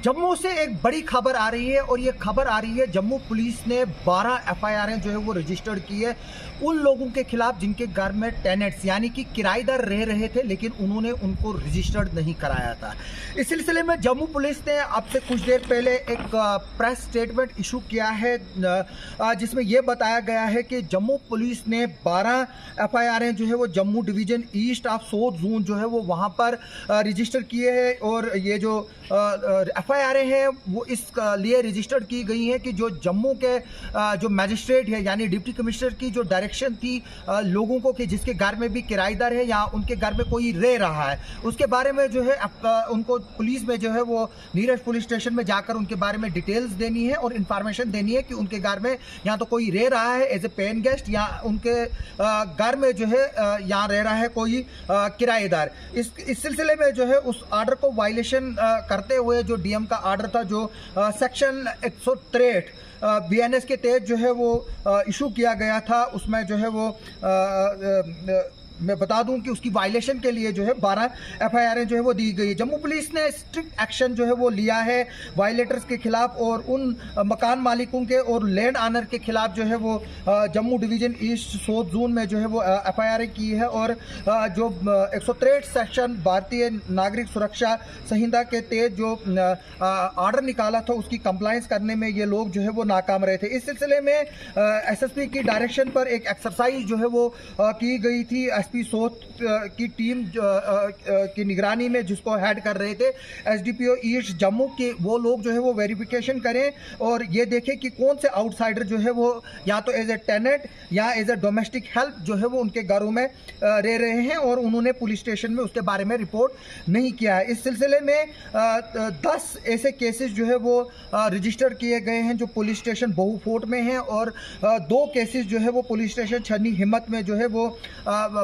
जम्मू से एक बड़ी खबर आ रही है और ये खबर आ रही है जम्मू पुलिस ने 12 एफआईआर जो है वो रजिस्टर्ड की है उन लोगों के खिलाफ जिनके घर में टेनेंट्स यानी कि किराएदार रह रहे थे लेकिन उन्होंने उनको रजिस्टर्ड नहीं कराया था। इस सिलसिले में जम्मू पुलिस ने अब से कुछ देर पहले एक प्रेस स्टेटमेंट इशू किया है जिसमें यह बताया गया है कि जम्मू पुलिस ने 12 एफआईआर जो है वो Jammu division east of south zone जो है वो वहाँ पर रजिस्टर किए हैं और ये जो एफआईआर हैं वो इस लिए रजिस्टर्ड की गई हैं कि जो जम्मू के जो मैजिस्ट्रेट है यानी डिप्टी कमिश्नर की जो डायरेक्शन थी लोगों को कि जिसके घर में भी किराएदार है या उनके घर में कोई रह रहा है उसके बारे में जो है उनको पुलिस में जो है वो नीरज पुलिस स्टेशन में जाकर उनके बारे में डिटेल्स देनी है और इंफॉर्मेशन देनी है कि उनके घर में या तो कोई रह रहा है एज ए पेइंग गेस्ट या उनके घर में जो है यहाँ रह रहा है कोई किराएदार। इस सिलसिले में जो है उस ऑर्डर को वायलेशन करते हुए जो डीएम का ऑर्डर था जो सेक्शन 163 बीएनएस के तहत जो है वो इशू किया गया था उसमें जो है वो मैं बता दूं कि उसकी वायलेशन के लिए जो है 12 एफआईआर जो है वो दी गई है। जम्मू पुलिस ने स्ट्रिक्ट एक्शन जो है वो लिया है वायलेटर्स के खिलाफ और उन मकान मालिकों के और लैंड ऑनर के खिलाफ जो है वो Jammu division east south zone में जो है वो एफआईआर की है और जो 163 सेक्शन भारतीय नागरिक सुरक्षा संहिता के तहत जो ऑर्डर निकाला था उसकी कंप्लायंस करने में ये लोग जो है वो नाकाम रहे थे। इस सिलसिले में एसएसपी की डायरेक्शन पर एक एक्सरसाइज जो है वो की गई थी एसपी साउथ की टीम की निगरानी में जिसको हेड कर रहे थे एसडीपीओ ईस्ट जम्मू के वो लोग जो है वो वेरिफिकेशन करें और ये देखें कि कौन से आउटसाइडर जो है वो या तो एज ए टेनेंट या एज ए डोमेस्टिक हेल्प जो है वो उनके घरों में रह रहे हैं और उन्होंने पुलिस स्टेशन में उसके बारे में रिपोर्ट नहीं किया है। इस सिलसिले में 10 ऐसे केसेस जो है वो रजिस्टर किए गए हैं जो पुलिस स्टेशन बहु फोर्ट में हैं और 2 केसेस जो है वो पुलिस स्टेशन छन्नी हिम्मत में जो है वो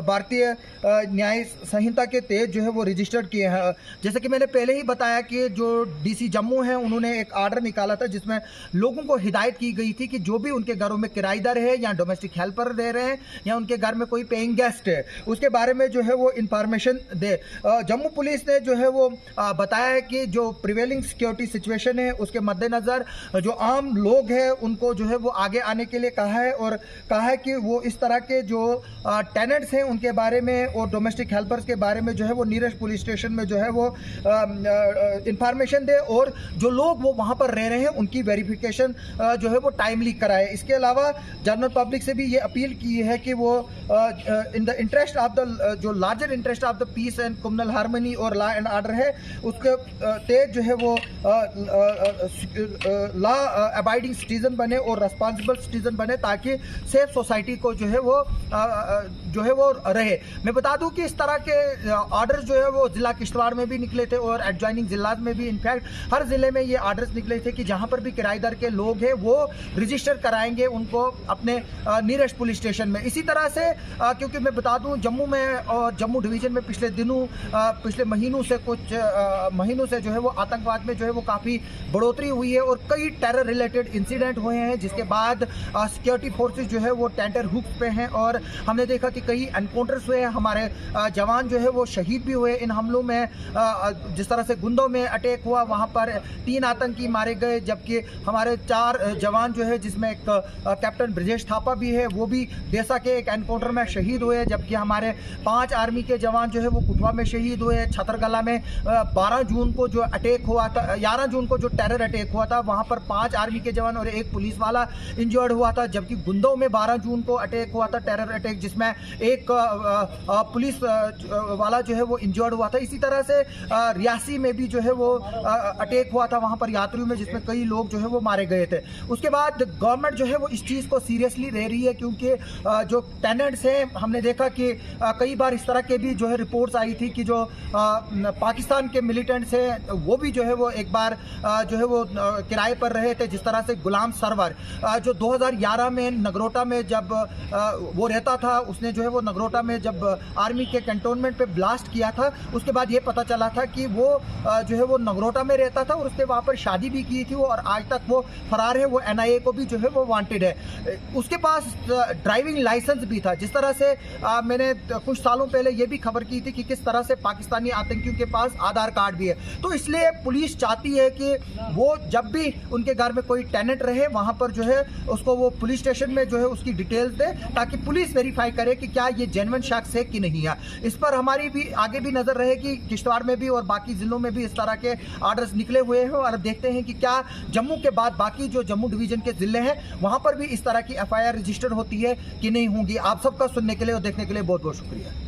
भारतीय न्याय संहिता के तहत जो है वो रजिस्टर्ड किए हैं। जैसे कि मैंने पहले ही बताया कि जो डीसी जम्मू है उन्होंने एक ऑर्डर निकाला था जिसमें लोगों को हिदायत की गई थी कि जो भी उनके घरों में किराएदार है या डोमेस्टिक हेल्पर रह रहे हैं या उनके घर में कोई पेइंग गेस्ट है उसके बारे में जो है वो इंफॉर्मेशन दे। जम्मू पुलिस ने जो है वो बताया है कि जो प्रिवेलिंग सिक्योरिटी सिचुएशन है उसके मद्देनज़र जो आम लोग हैं उनको जो है वो आगे आने के लिए कहा है और कहा है कि वो इस तरह के जो टेनेंट्स हैं उनके बारे में और डोमेस्टिक हेल्पर्स के बारे में जो है वो नीरज पुलिस स्टेशन में जो है वो इंफॉर्मेशन दे और जो लोग वो वहां पर रह रहे हैं उनकी वेरिफिकेशन जो है वो टाइमली कराए। इसके अलावा जनरल पब्लिक से भी ये अपील की है कि वो in the interest of the जो larger interest of the peace and communal harmony और लॉ एंड ऑर्डर है उसके तहत जो है वो लॉ अबाइडिंग सिटीजन बने और रिस्पॉन्सिबल सिटीजन बने ताकि सेफ सोसाइटी को जो है वो रहे। मैं बता दूं कि इस तरह के ऑर्डर्स जो है वो जिला किश्तवाड़ में भी निकले थे और एडजॉइनिंग जिलात में भी इनफैक्ट हर जिले में ये ऑर्डर्स निकले थे कि जहां पर भी किराएदार के लोग हैं वो रजिस्टर कराएंगे उनको अपने नीरज पुलिस स्टेशन में। इसी तरह से क्योंकि मैं बता दूं जम्मू में और जम्मू डिवीजन में पिछले महीनों से कुछ महीनों से जो है वो आतंकवाद में जो है वो काफ़ी बढ़ोतरी हुई है और कई टेरर रिलेटेड इंसिडेंट हुए हैं जिसके बाद सिक्योरिटी फोर्सेज जो है वो टेंटर हुक पे हैं और हमने देखा कि कई एनकाउंटर्स हुए हैं, हमारे जवान जो है वो शहीद भी हुए इन हमलों में। जिस तरह से गुंदों में अटैक हुआ वहाँ पर 3 आतंकी मारे गए जबकि हमारे 4 जवान जो है जिसमें एक कैप्टन ब्रजेश थापा भी है वो भी देसा के एक एनकाउंटर में शहीद हुए जबकि हमारे 5 आर्मी के जवान जो है वो कुटवा में शहीद हुए। छतरगला में 12 जून को जो अटैक हुआ था 11 जून को जो टेरर अटैक हुआ था वहाँ पर 5 आर्मी के जवान और 1 पुलिस वाला इंजर्ड हुआ था जबकि गुंदों में 12 जून को अटैक हुआ था टेरर अटैक जिसमें एक पुलिस वाला जो है वो इंजर्ड हुआ था। इसी तरह से रियासी में भी जो है वो अटैक हुआ था वहाँ पर यात्रियों में जिसमें कई लोग जो है वो मारे गए थे। उसके बाद गवर्नमेंट जो है वो इस चीज़ को सीरियसली ले रही है क्योंकि जो टेनेंट्स हैं हमने देखा कि कई बार इस तरह के भी जो है रिपोर्ट्स आई थी कि जो पाकिस्तान के मिलिटेंट्स हैं वो भी जो है वो एक बार जो है वो किराए पर रहे थे। जिस तरह से गुलाम सरवर जो 2011 में नगरोटा में जब वो रहता था उसने जो है वो नगरोटा में जब आर्मी के कैंटोनमेंट पे ब्लास्ट किया था, उसके बाद ये पता चला था कि वो जो है वो नगरोटा में रहता था और उसने वहाँ पर शादी भी की थी और आज तक वो फरार है। वो NIA को भी जो है वो वांटेड है। उसके पास ड्राइविंग लाइसेंस भी था। जिस तरह से मैंने कुछ सालों पहले ये भी खबर की थी कि किस तरह से पाकिस्तानी आतंकियों के पास आधार कार्ड भी है। तो इसलिए पुलिस चाहती है कि वो जब भी उनके घर में कोई टेनेंट रहे वहाँ पर जो है उसको वो पुलिस स्टेशन में जो है उसकी डिटेल्स दे, ताकि पुलिस वेरीफाई करे कि क्या ये जेन्युइन शख्स है कि नहीं है। इस पर हमारी भी आगे भी नजर रहेगी। किश्तवाड़ में भी और बाकी जिलों में भी इस तरह के आर्डर्स निकले हुए हैं और अब देखते हैं कि क्या जम्मू के बाद बाकी जो जम्मू डिवीजन के जिले हैं वहां पर भी इस तरह की FIR रजिस्टर होती है कि नहीं होंगी। आप सबका सुनने के लिए और देखने के लिए बहुत बहुत शुक्रिया।